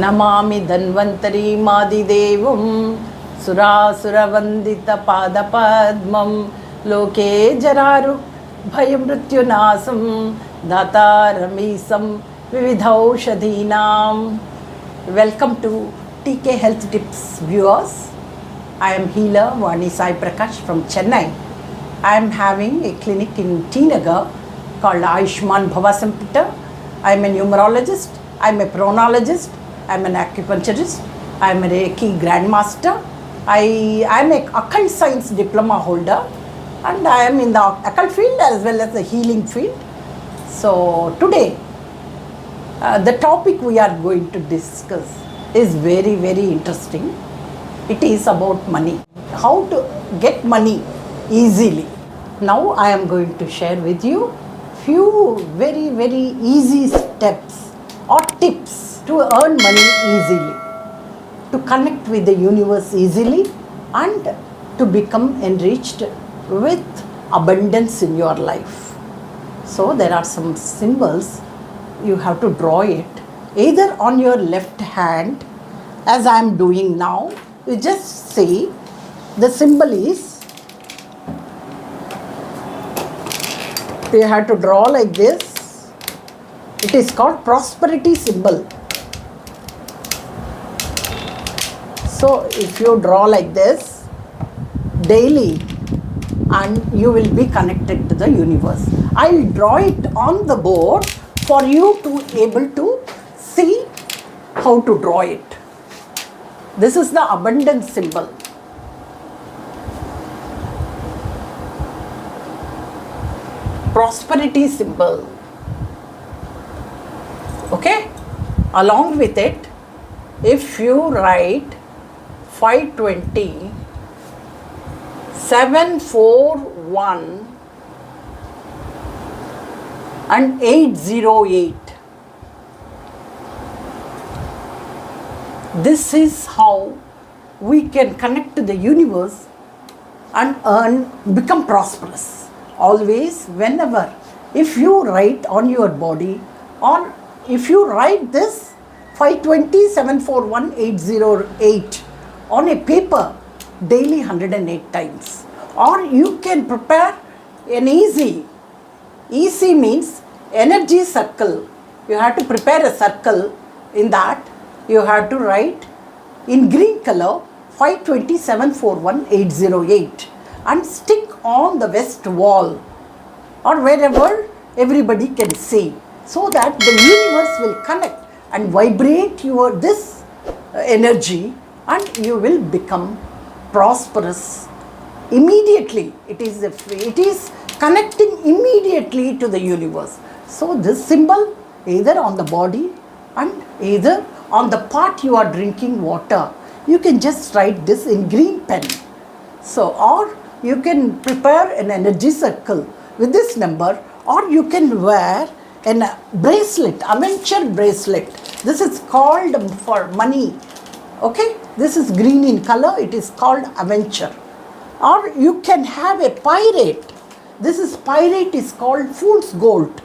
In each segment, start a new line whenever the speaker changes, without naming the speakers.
नमामि धन्वन्तरी मादिदेवं सुरासुरवन्दित पादपद्मं लोके जरारु भयमृत्युनाशं दातारमीशं विविधौषधीनां. Welcome to TK Health Tips viewers. I am healer Vani Sai Prakash from Chennai. I am having a clinic in T Nagar called Ayushman Bhavasampita. I am a numerologist, I am a chronologist, I am an acupuncturist, I am a Reiki grandmaster, I am a occult science diploma holder, and I am in the occult field as well as the healing field. So today the topic we are going to discuss is very interesting. It is about money, how to get money easily. Now I am going to share with you few very easy steps or tips to earn money easily, to connect with the universe easily, and to become enriched with abundance in your life. So there are some symbols. You have to draw it either on your left hand, as I am doing now. You just see the symbol is, you have to draw like this. It is called prosperity symbol. So if you draw like this daily, and you will be connected to the universe. I will draw it on the board for you to able to see how to draw it. This is the abundance symbol. Prosperity symbol. Okay? Along with it, if you write 520 741 and 808, this is how we can connect to the universe and become prosperous. Always, whenever, if you write on your body, or if you write this 520 741 808 on a paper daily 108 times, or you can prepare an easy means energy circle. You have to prepare a circle. In that you have to write in green color 520 741 808 and stick on the west wall or wherever everybody can see, so that the universe will connect and vibrate your this energy, and you will become prosperous immediately. It is connecting immediately to the universe. So this symbol either on the body and either on the part you are drinking water, you can just write this in green pen. So, or you can prepare an energy circle with this number, or you can wear a bracelet, adventure bracelet. This is called for money. Okay, this is green in color, it is called adventure. Or you can have a pirate. This is pirate, is called fool's gold.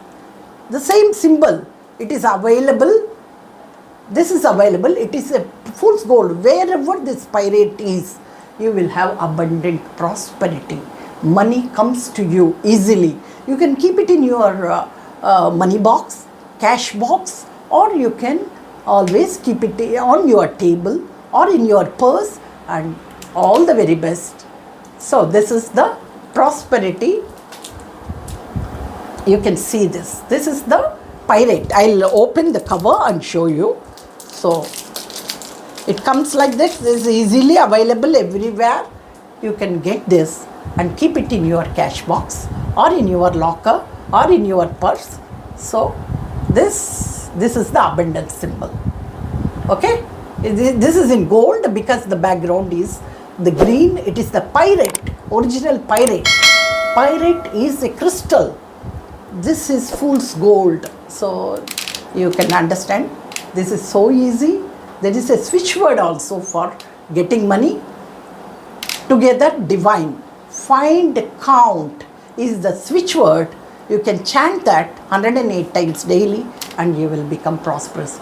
The same symbol, it is available. This is available, it is a fool's gold. Wherever this pirate is, you will have abundant prosperity. Money comes to you easily. You can keep it in your money box, cash box, or you can always keep it on your table or in your purse, and all the very best. So this is the prosperity. You can see this. This is the pirate. I'll open the cover and show you. So it comes like this. This is easily available everywhere. You can get this and keep it in your cash box or in your locker or in your purse. So this is the abundance symbol. Okay, this is in gold because the background is the green. It is the pirate, original pirate. Pirate is a crystal. This is fool's gold. So you can understand, this is so easy. There is a switch word also for getting money. Together divine, find, count is the switch word. You can chant that 108 times daily and you will become prosperous.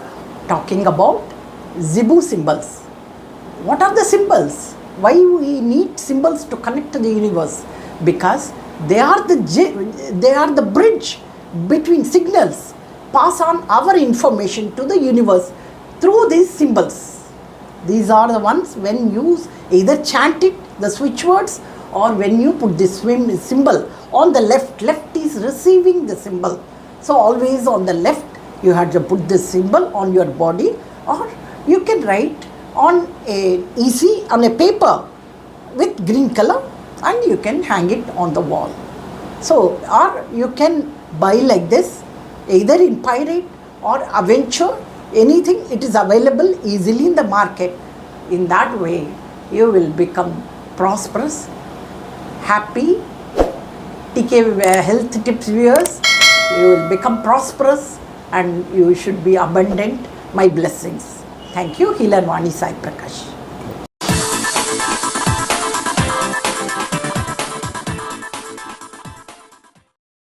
Talking about Zebu symbols. What are the symbols? Why we need symbols to connect to the universe? Because they are the bridge between signals, pass on our information to the universe through these symbols. These are the ones when you either chant it, the switch words, or when you put this symbol on the left is receiving the symbol. So always on the left you have to put this symbol on your body, or you can write on a paper with green color and you can hang it on the wall. So, or you can buy like this, either in Pirate or Adventure, anything, it is available easily in the market. In that way, you will become prosperous, happy. TK Health Tips viewers, you will become prosperous and you should be abundant. My blessings. Thank you. Healer Vani Sai Prakash.